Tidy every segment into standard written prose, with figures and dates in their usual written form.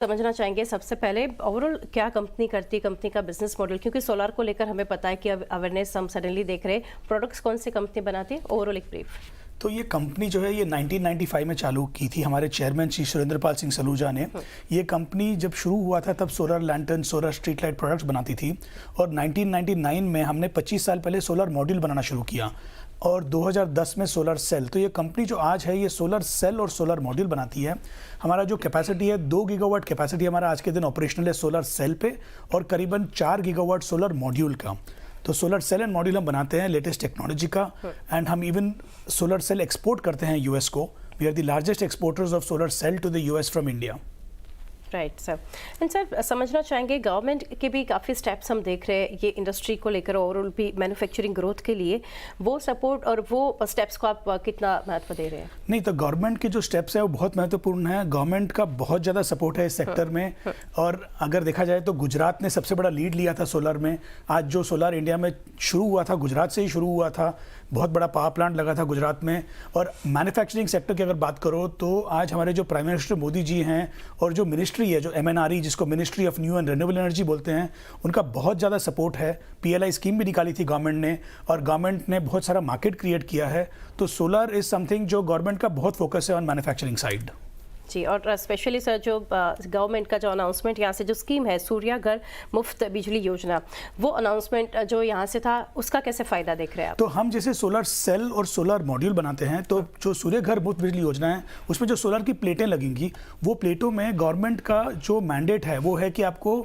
समझना चाहेंगे सबसे पहले ओवरऑल क्या कंपनी करती है, कंपनी का बिजनेस मॉडल, क्योंकि सोलार को लेकर हमें पता है कि अब अवेयरनेस हम सडनली देख रहे हैं। प्रोडक्ट्स कौन सी कंपनी बनाती है, ओवरऑल एक ब्रीफ। तो ये कंपनी जो है ये 1995 में चालू की थी हमारे चेयरमैन श्री सुरेंद्र पाल सिंह सलूजा ने। ये कंपनी जब शुरू हुआ था तब solar lantern, solar street light products बनाती थी और 1999 में हमने 25 साल पहले सोलर मॉड्यूल बनाना शुरू किया और 2010 में सोलर सेल। तो ये कंपनी जो आज है ये सोलर सेल और सोलर मॉड्यूल बनाती है। हमारा जो कैपेसिटी है 2 गीगावाट कैपेसिटी हमारा आज के दिन ऑपरेशनल है सोलर सेल पे और करीबन 4 गीगावाट सोलर मॉड्यूल का। तो सोलर सेल एंड मॉड्यूल हम बनाते हैं लेटेस्ट टेक्नोलॉजी का एंड हम इवन सोलर सेल एक्सपोर्ट करते हैं यूएस को। We are the largest exporters of solar cell to the US from India. Right sir. And sir समझना चाहेंगे गवर्नमेंट के भी काफ़ी स्टेप्स हम देख रहे हैं ये इंडस्ट्री को लेकर, ओवरऑल भी मैन्युफैक्चरिंग ग्रोथ के लिए वो सपोर्ट और वो स्टेप्स को आप कितना महत्व दे रहे हैं? नहीं, तो गवर्नमेंट के जो स्टेप्स है वो बहुत महत्वपूर्ण है। गवर्नमेंट का बहुत ज़्यादा सपोर्ट है इस सेक्टर में और अगर देखा जाए तो गुजरात ने सबसे बड़ा लीड लिया था सोलर में। आज जो सोलर इंडिया में शुरू हुआ था गुजरात से ही शुरू हुआ था। बहुत बड़ा पावर प्लांट लगा था गुजरात में। और मैन्युफैक्चरिंग सेक्टर की अगर बात करो तो आज हमारे जो प्राइम मिनिस्टर मोदी जी हैं और जो मिनिस्ट्री है जो MNRE जिसको ministry of new and renewable energy बोलते हैं, उनका बहुत ज़्यादा सपोर्ट है। PLI स्कीम भी निकाली थी गवर्नमेंट ने और गवर्नमेंट ने बहुत सारा मार्केट क्रिएट किया है। तो सोलर इज़ समथिंग जो गवर्नमेंट का बहुत फोकस है ऑन मैन्युफैक्चरिंग साइड। जी, और स्पेशली सर जो गवर्नमेंट का जो अनाउंसमेंट यहाँ से जो स्कीम है सूर्या घर मुफ्त बिजली योजना, वो अनाउंसमेंट जो यहाँ से था उसका कैसे फ़ायदा देख रहे हैं आप? तो हम जैसे सोलर सेल और सोलर मॉड्यूल बनाते हैं तो जो सूर्य घर मुफ्त बिजली योजना है उसमें जो सोलर की प्लेटें लगेंगी वो प्लेटों में गवर्नमेंट का जो मैंडेट है वो है कि आपको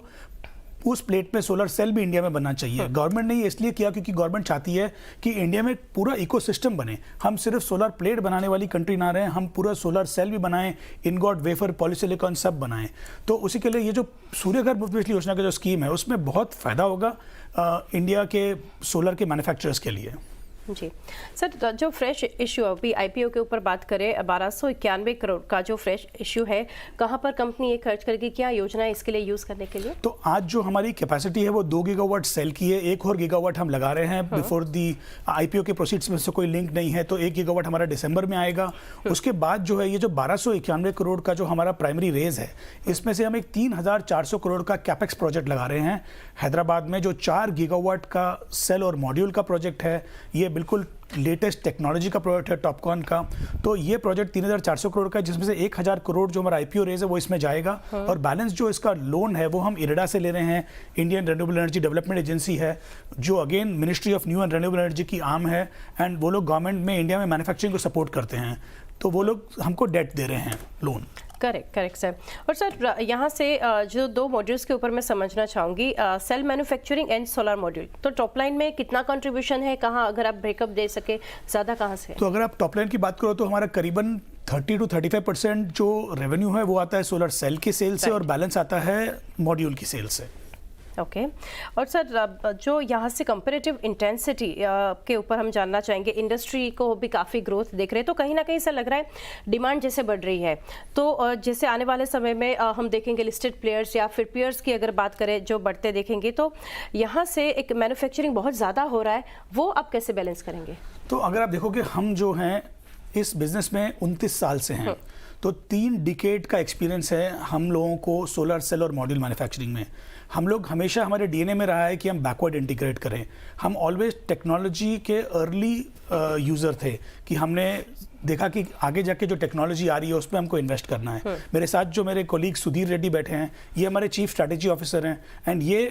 उस प्लेट पे सोलर सेल भी इंडिया में बनना चाहिए। गवर्नमेंट ने ये इसलिए किया क्योंकि गवर्नमेंट चाहती है कि इंडिया में पूरा इकोसिस्टम बने। हम सिर्फ सोलर प्लेट बनाने वाली कंट्री ना रहें, हम पूरा सोलर सेल भी बनाएं, इनगॉट, वेफर, पॉलीसिलिकॉन सब बनाएं। तो उसी के लिए ये जो सूर्य घर मुफ्त बिजली योजना का जो स्कीम है उसमें बहुत फ़ायदा होगा इंडिया के सोलर के मैन्युफैक्चरर्स के लिए। जी सर, जो फ्रेश इशू अभी IPO के ऊपर बात करें 1291 करोड़ का जो फ्रेश इशू है, कहाँ पर कंपनी ये खर्च करेगी, क्या योजना है इसके लिए यूज़ करने के लिए? तो आज जो हमारी कैपेसिटी है वो 2 गीगावाट सेल की है। 1 और गीगावाट हम लगा रहे हैं बिफोर दी IPO के प्रोसीड्स में से कोई लिंक नहीं है। तो 1 गीगावाट हमारा दिसंबर में आएगा। उसके बाद जो है ये जो 1291 करोड़ का जो हमारा प्राइमरी रेज है इसमें से हम एक 3400 करोड़ का कैपेक्स प्रोजेक्ट लगा रहे हैं हैदराबाद में, जो 4 गीगावाट का सेल और मॉड्यूल का प्रोजेक्ट है। ये बिल्कुल लेटेस्ट टेक्नोलॉजी का प्रोजेक्ट है टॉपकॉन का। तो ये प्रोजेक्ट 3400 करोड़ का है जिसमें से 1000 करोड़ जो हमारा IPO रेज है वो इसमें जाएगा और बैलेंस जो इसका लोन है वो हम IREDA से ले रहे हैं, Indian renewable energy development agency है जो again ministry of new and renewable energy की आर्म है एंड वो लोग गवर्नमेंट में इंडिया में मैन्युफैक्चरिंग को सपोर्ट करते हैं। तो वो लोग हमको डेट दे रहे हैं, लोन। Correct sir. और सर यहाँ से जो 2 मॉड्यूल्स के ऊपर मैं समझना चाहूँगी, cell manufacturing and solar module, तो टॉप लाइन में कितना कंट्रीब्यूशन है, कहाँ अगर आप ब्रेकअप दे सके, ज़्यादा कहाँ से? तो अगर आप टॉप लाइन की बात करो तो हमारा करीबन 30 to 35% जो रेवेन्यू है वो आता है सोलर सेल की सेल से और बैलेंस आता है मॉड्यूल की सेल से। ओके और सर जो यहाँ से कंपैरेटिव इंटेंसिटी के ऊपर हम जानना चाहेंगे, इंडस्ट्री को भी काफ़ी ग्रोथ देख रहे हैं, तो कहीं ना कहीं ऐसा लग रहा है डिमांड जैसे बढ़ रही है, तो जैसे आने वाले समय में हम देखेंगे लिस्टेड प्लेयर्स या फिर पेयर्स की अगर बात करें जो बढ़ते देखेंगे, तो यहाँ से एक मैन्युफैक्चरिंग बहुत ज़्यादा हो रहा है, वो आप कैसे बैलेंस करेंगे? तो अगर आप देखोगे हम जो हैं इस बिजनेस में 29 साल से हैं, तो 3 डिकेड का एक्सपीरियंस है हम लोगों को सोलर सेल और मॉड्यूल मैन्युफैक्चरिंग में। हम लोग हमेशा हमारे DNA में रहा है कि हम बैकवर्ड इंटीग्रेट करें। हम ऑलवेज टेक्नोलॉजी के अर्ली यूज़र थे कि हमने देखा कि आगे जाके जो टेक्नोलॉजी आ रही है उस पर हमको इन्वेस्ट करना है। मेरे साथ जो मेरे कोलीग सुधीर रेड्डी बैठे हैं, ये हमारे चीफ स्ट्रैटेजी ऑफिसर हैं एंड ये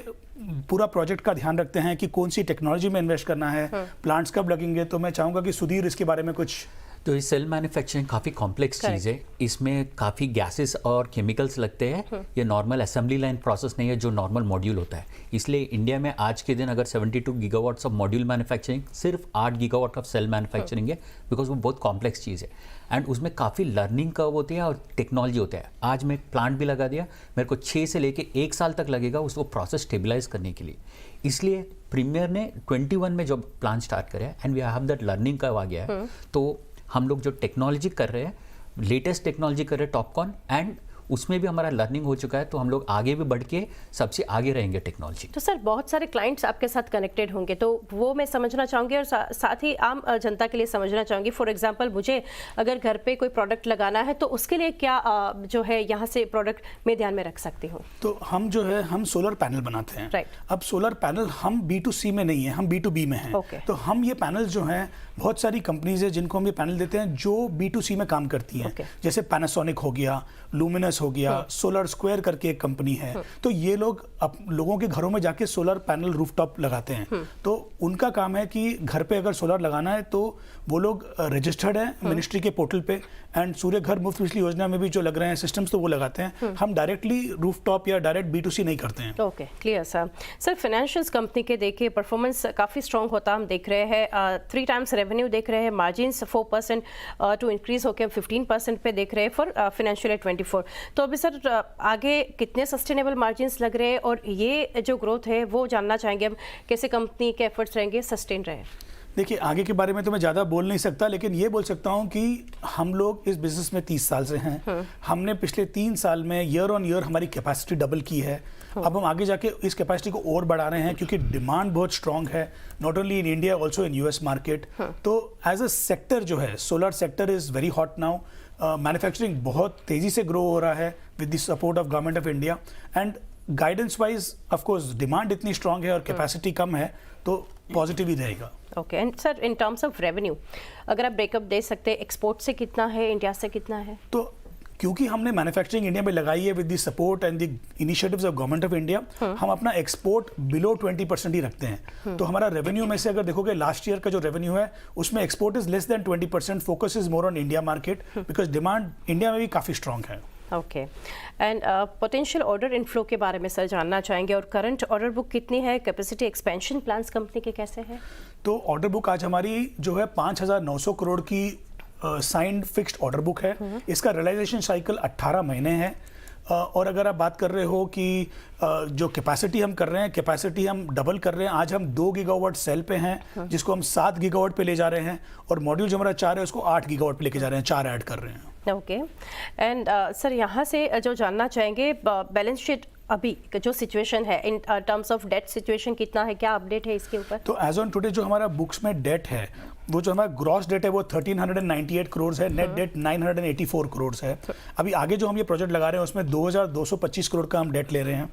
पूरा प्रोजेक्ट का ध्यान रखते हैं कि कौन सी टेक्नोलॉजी में इन्वेस्ट करना है, प्लांट्स कब लगेंगे। तो मैं चाहूँगा कि सुधीर इसके बारे में कुछ। तो ये सेल मैन्युफैक्चरिंग काफ़ी कॉम्प्लेक्स चीज़ है, इसमें काफ़ी गैसेस और केमिकल्स लगते हैं। ये नॉर्मल असेंबली लाइन प्रोसेस नहीं है जो नॉर्मल मॉड्यूल होता है। इसलिए इंडिया में आज के दिन अगर 72 गीगावाट्स ऑफ मॉड्यूल मैन्युफैक्चरिंग, सिर्फ 8 गीगावाट ऑफ सेल मैन्युफैक्चरिंग है, बिकॉज वो बहुत कॉम्प्लेक्स चीज़ है एंड उसमें काफ़ी लर्निंग कर्व होती है और टेक्नोलॉजी होता है। आज मैं प्लांट भी लगा दिया, मेरे को 6 से लेके 1 साल तक लगेगा उसको प्रोसेस स्टेबलाइज करने के लिए। इसलिए प्रीमियर ने 21 में जब प्लान स्टार्ट करे and we have that learning curve आ गया है, तो हम लोग जो टेक्नोलॉजी कर रहे हैं, लेटेस्ट टेक्नोलॉजी कर रहे हैं टॉपकॉन, एंड उसमें भी हमारा लर्निंग हो चुका है, तो हम लोग आगे भी बढ़ के सबसे आगे रहेंगे टेक्नोलॉजी। तो सर बहुत सारे क्लाइंट्स आपके साथ कनेक्टेड होंगे, तो वो मैं समझना चाहूँगी और साथ ही आम जनता के लिए समझना चाहूँगी। फॉर एग्जांपल मुझे अगर घर पे कोई प्रोडक्ट लगाना है तो उसके लिए क्या जो है यहाँ से प्रोडक्ट में ध्यान में रख सकती हूँ? तो हम जो है हम सोलर पैनल बनाते हैं। राइट। अब सोलर पैनल हम B2C में नहीं है, हम B2B में हैं। ओके। तो हम ये पैनल जो हैं, बहुत सारी कंपनीज है जिनको हम ये पैनल देते हैं जो B2C में काम करती हैं। ओके। जैसे पैनासोनिक हो गया, लुमिनस हो गया, सोलर स्क्वायर करके एक कंपनी है। तो ये लोग लोगों के घरों में जाके सोलर पैनल रूफटॉप लगाते हैं। तो उनका काम है कि घर पे अगर सोलर लगाना है तो वो लोग रजिस्टर्ड है मिनिस्ट्री के पोर्टल पे, एंड सूर्य घर मुफ्त बिजली योजना में भी जो लग रहे हैं सिस्टम्स तो वो लगाते हैं। हम डायरेक्टली रूफटॉप या डायरेक्ट B2C नहीं करते हैं। Okay, clear sir. Sir financials company के देखिए परफॉर्मेंस काफ़ी स्ट्रॉन्ग होता हम देख रहे हैं, 3 टाइम्स रेवेन्यू देख रहे हैं, मार्जिन्स 4% टू इंक्रीज होकर 15% पे देख रहे हैं फॉर फाइनेंशियल ईयर 24। तो अभी सर आगे कितने सस्टेनेबल मार्जिन्स लग रहे हैं और ये जो ग्रोथ है वो जानना चाहेंगे हम, कैसे कंपनी के एफर्ट्स रहेंगे सस्टेन रहे? देखिए आगे के बारे में तो मैं ज़्यादा बोल नहीं सकता, लेकिन ये बोल सकता हूँ कि हम लोग इस बिजनेस में 30 साल से हैं। हमने पिछले 3 साल में ईयर ऑन ईयर हमारी कैपेसिटी डबल की है। अब हम आगे जाके इस कैपेसिटी को और बढ़ा रहे हैं क्योंकि डिमांड बहुत स्ट्रांग है, not only in India also in US market. तो एज अ सेक्टर जो है solar sector is very hot now. Manufacturing बहुत तेज़ी से ग्रो हो रहा है with the support of government of India, and guidance wise of course demand इतनी स्ट्रांग है और कैपेसिटी कम है तो पॉजिटिव ही रहेगा। Okay, and sir in terms of revenue अगर आप ब्रेकअप दे सकते हैं, एक्सपोर्ट से कितना है, इंडिया से कितना है? तो क्योंकि हमने मैन्युफैक्चरिंग इंडिया में लगाई है with the support and the initiatives of government of India, हम अपना एक्सपोर्ट बिलो 20% ही रखते हैं। तो हमारा रेवेन्यू में से अगर देखोगे लास्ट ईयर का जो रेवेन्यू है उसमें export is less than 20%, focus is more on India market because demand India में भी काफ़ी स्ट्रांग है। Okay, and potential order inflow के बारे में सर जानना चाहेंगे, और करंट ऑर्डर बुक कितनी है, कैपेसिटी एक्सपेंशन प्लान्स कंपनी के कैसे हैं? तो ऑर्डर बुक आज हमारी जो है 5,900 करोड़ की साइंड फिक्स्ड ऑर्डर बुक है। इसका रियलाइजेशन साइकिल 18 महीने है। और अगर आप बात कर रहे हो कि जो कैपेसिटी हम कर रहे हैं, कैपेसिटी हम डबल कर रहे हैं। आज हम 2 गीगावाट सेल पे हैं जिसको हम 7 गीगावाट पे ले जा रहे हैं, और मॉड्यूल जो हमारा 4 है उसको 8 गीगावाट पे लेके जा रहे हैं, 4 ऐड कर रहे हैं। ओके, एंड सर यहाँ से जो जानना चाहेंगे बैलेंस शीट अभी जो सिचुएशन है in terms of debt situation कितना है, क्या अपडेट है इसके ऊपर? तो एज ऑन टुडे जो हमारा बुक्स में डेट है, वो जो हमारा ग्रॉस डेट है वो 1398 करोड़ है, नेट डेट 984 करोड़ है। अभी आगे जो हम ये प्रोजेक्ट लगा रहे हैं उसमें 2225 करोड़ का हम डेट ले रहे हैं।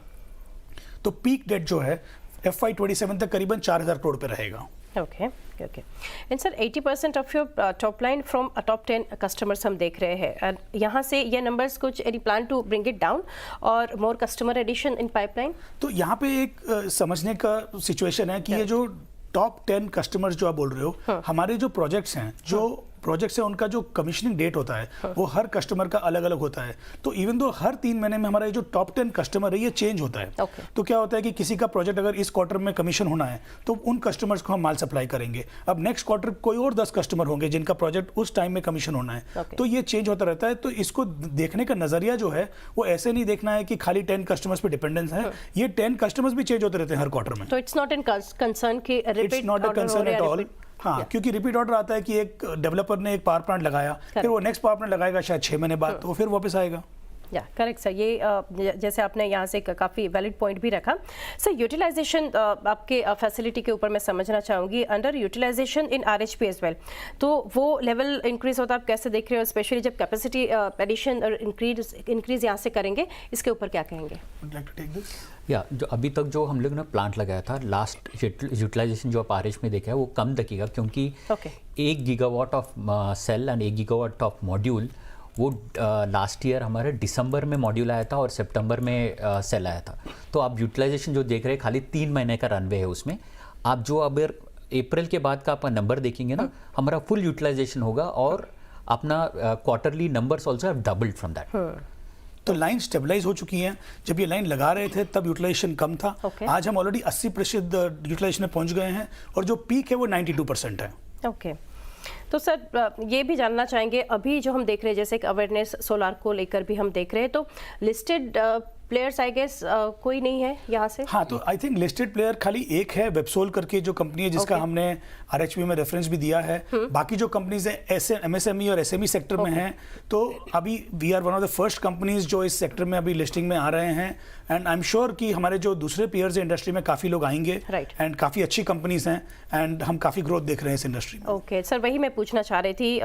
तो पीक डेट जो है FY27 तक करीबन 4000 करोड़ पे रहेगा। Okay okay, and sir 80% of your top line from top 10 customers हम देख रहे हैं, एंड यहाँ से ये नंबर्स कुछ any plan to bring it down और more customer addition in pipeline? तो यहाँ पे एक समझने का सिचुएशन है कि ये जो टॉप 10 कस्टमर्स जो आप बोल रहे हो, हमारे जो प्रोजेक्ट्स हैं, जो प्रोजेक्ट्स है उनका जो कमीशनिंग डेट होता है वो हर कस्टमर का अलग अलग होता है। तो इवन दो हर 3 महीने में हमारा जो टॉप 10 कस्टमर है ये चेंज होता है। तो क्या होता है कि किसी का प्रोजेक्ट अगर इस क्वार्टर में कमीशन होना है तो उन कस्टमर्स को हम माल सप्लाई करेंगे। अब नेक्स्ट क्वार्टर कोई और 10 कस्टमर होंगे जिनका प्रोजेक्ट उस टाइम में कमीशन होना है। तो ये चेंज होता रहता है। तो इसको देखने का नजरिया जो है वो ऐसे नहीं देखना है कि खाली 10 कस्टमर्स पे डिपेंडेंस है। ये 10 कस्टमर्स भी चेंज होते रहते हैं हर क्वार्टर में। तो इट्स नॉट इन कंसर्न कि it's not a concern at all. हाँ, क्योंकि रिपीट ऑर्डर आता है कि एक डेवलपर ने एक पावर प्लांट लगाया, फिर वो नेक्स्ट पावर प्लांट लगाएगा शायद 6 महीने बाद, तो वो फिर वापस आएगा। या करेक्ट सर, ये जैसे आपने यहाँ से काफ़ी वैलिड पॉइंट भी रखा। सर यूटिलाइजेशन आपके फैसिलिटी के ऊपर मैं समझना चाहूँगी, under utilization in RHP as well, तो वो लेवल इंक्रीज होता आप कैसे देख रहे हो, स्पेशली जब कैपेसिटी एडिशन और इंक्रीज यहाँ से करेंगे, इसके ऊपर क्या कहेंगे? या जो अभी तक जो हम लोग ने प्लांट लगाया था, लास्ट यूटिलाइजेशन जो आप RH में देखा है वो कम दिखेगा, क्योंकि 1 gigawatt of cell and 1 gigawatt of module वो लास्ट ईयर हमारे दिसंबर में मॉड्यूल आया था और सितंबर में सेल आया था। तो आप यूटिलाइजेशन जो देख रहे हैं खाली 3 महीने का रनवे है उसमें। आप जो अब अप्रैल के बाद का आपका नंबर देखेंगे ना, हमारा फुल यूटिलाइजेशन होगा और अपना quarterly numbers also have doubled from that. तो लाइन स्टेबलाइज हो चुकी है। जब ये लाइन लगा रहे थे तब यूटिलाइजेशन कम था। आज हम ऑलरेडी 80% यूटिलाइजेशन में पहुंच गए हैं और जो पीक है वो 92% है। ओके, तो सर ये भी जानना चाहेंगे, अभी जो हम देख रहे हैं जैसे एक अवेयरनेस सोलार को लेकर भी हम देख रहे हैं, तो लिस्टेड प्लेयर्स आई गेस कोई नहीं है यहाँ से? हाँ, तो आई थिंक लिस्टेड प्लेयर खाली एक है, वेबसोल करके जो कंपनी है जिसका हमने आरएचपी में रेफरेंस भी दिया है। बाकी जो कंपनीज है ऐसे एमएसएमई और एसएमई सेक्टर में हैं, तो अभी we are one of the first companies जो इस सेक्टर में अभी लिस्टिंग में आ रहे हैं। एंड आई एम श्योर कि हमारे जो दूसरे प्लेयर्स हैं इंडस्ट्री में काफ़ी लोग आएंगे एंड काफ़ी अच्छी कंपनीज हैं एंड हम काफ़ी ग्रोथ देख रहे हैं इस इंडस्ट्री में। ओके सर, वही मैं पूछना चाह रही थी,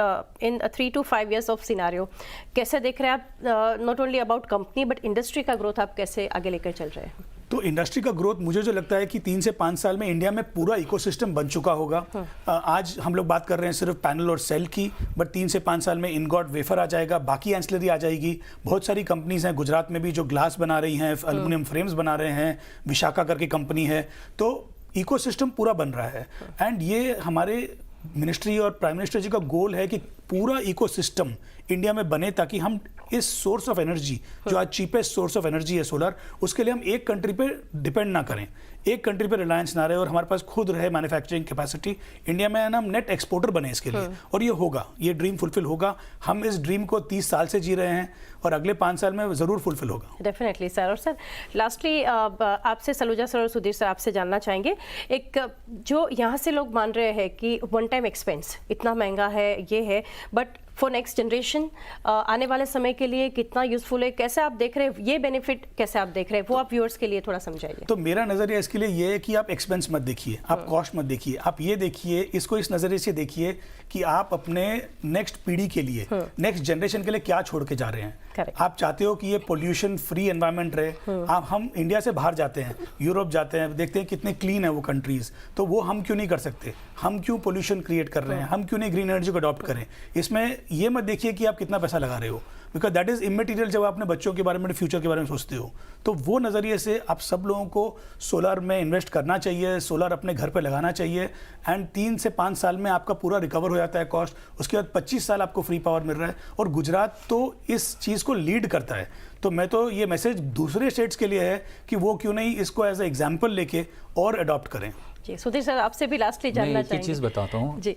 इन 3 to 5 years ऑफ सिनारियो कैसे देख रहे हैं आप, not only about company but industry का ग्रोथ आप कैसे आगे लेकर चल रहे हैं? तो इंडस्ट्री का ग्रोथ मुझे जो लगता है कि 3 से 5 साल में इंडिया में पूरा इकोसिस्टम बन चुका होगा। आज हम लोग बात कर रहे हैं सिर्फ पैनल और सेल की, बट 3 से 5 साल में इनगॉट वेफर आ जाएगा, बाकी एंसिलरी आ जाएगी। बहुत सारी कंपनीज हैं गुजरात में भी जो ग्लास बना रही हैं, एल्युमिनियम फ्रेम्स बना रहे हैं, विशाखा करके कंपनी है। तो इकोसिस्टम पूरा बन रहा है एंड ये हमारे मिनिस्ट्री और प्राइम मिनिस्टर जी का गोल है कि पूरा इकोसिस्टम इंडिया में बने, ताकि हम इस सोर्स ऑफ एनर्जी जो आज चीपेस्ट सोर्स ऑफ एनर्जी है सोलर, उसके लिए हम एक कंट्री पे डिपेंड ना करें, एक कंट्री पे रिलायंस ना रहे और हमारे पास खुद रहे मैन्युफैक्चरिंग कैपेसिटी इंडिया में, ना हम नेट एक्सपोर्टर बने इसके लिए। और ये होगा, ये ड्रीम फुलफिल होगा। हम इस ड्रीम को 30 साल से जी रहे हैं और अगले 5 साल में ज़रूर फुलफिल होगा। Definitely sir. और सर लास्टली आपसे सलूजा सर और सुधीर सर आपसे जानना चाहेंगे, एक जो यहाँ से लोग मान रहे हैं कि वन टाइम एक्सपेंस इतना महंगा है, ये है, बट फॉर नेक्स्ट जनरेशन आने वाले समय के लिए कितना यूजफुल है, कैसे आप देख रहे हैं ये बेनिफिट, कैसे आप देख रहे हैं वो आप व्यूअर्स के लिए थोड़ा समझाइए। तो मेरा नज़रिया इसके लिए ये है कि आप एक्सपेंस मत देखिए, आप कॉस्ट मत देखिए, आप ये देखिए, इसको इस नज़रिए से देखिए कि आप अपने नेक्स्ट पीढ़ी के लिए, नेक्स्ट जनरेशन के लिए क्या छोड़ के जा रहे हैं। Correct. आप चाहते हो कि ये पोल्यूशन फ्री एनवायरनमेंट रहे। हम इंडिया से बाहर जाते हैं, यूरोप जाते हैं, देखते हैं कितने क्लीन है वो कंट्रीज, तो वो हम क्यों नहीं कर सकते? हम क्यों पोल्यूशन क्रिएट कर रहे हैं? हम क्यों नहीं ग्रीन एनर्जी को अडॉप्ट करें? इसमें ये मत देखिए कि आप कितना पैसा लगा रहे हो, बिकॉज दैट इज इमेटीरियल। जब आप अपने बच्चों के बारे में, फ्यूचर के बारे में सोचते हो, तो वो नज़रिए से आप सब लोगों को सोलर में इन्वेस्ट करना चाहिए, सोलर अपने घर पे लगाना चाहिए एंड 3 से 5 साल में आपका पूरा रिकवर हो जाता है कॉस्ट। उसके बाद 25 साल आपको फ्री पावर मिल रहा है और गुजरात तो इस चीज़ को लीड करता है। तो मैं तो ये मैसेज दूसरे स्टेट्स के लिए है कि वो क्यों नहीं इसको एज ए एग्जाम्पल लेके और अडॉप्ट करें। जी सुधीर सर, आपसे भी लास्टली जानना चाहेंगे। मैं एक चीज़ बताता हूँ जी,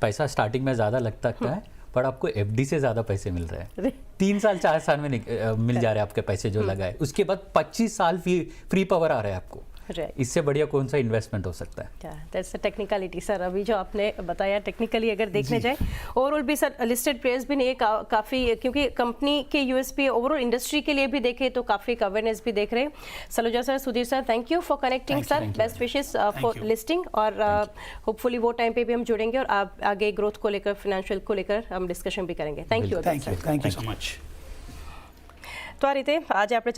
पैसा स्टार्टिंग में ज़्यादा लगता है पर आपको एफडी से ज़्यादा पैसे मिल रहे हैं। 3 साल 4 साल में मिल जा रहे हैं आपके पैसे जो लगाए, उसके बाद 25 साल फ्री पावर आ रहा है आपको। इससे बढ़िया कौन सा इन्वेस्टमेंट हो सकता है? दैट्स टेक्निकलिटी सर, अभी जो आपने बताया टेक्निकली अगर देखने जाए, ओवरऑल भी सर लिस्टेड प्लेयर्स भी नहीं काफ़ी, क्योंकि कंपनी के यूएसपी ओवरऑल इंडस्ट्री के लिए भी देखें तो काफ़ी अवेयरनेस भी देख रहे हैं। Saluja sir, Sudhir sir, thank you for connecting sir, best wishes for listing और होपफुली वो टाइम पे भी हम जुड़ेंगे और आप आगे ग्रोथ को लेकर, फाइनेंशियल को लेकर हम डिस्कशन भी करेंगे। Thank you so much. तो आ रीते आज આપણે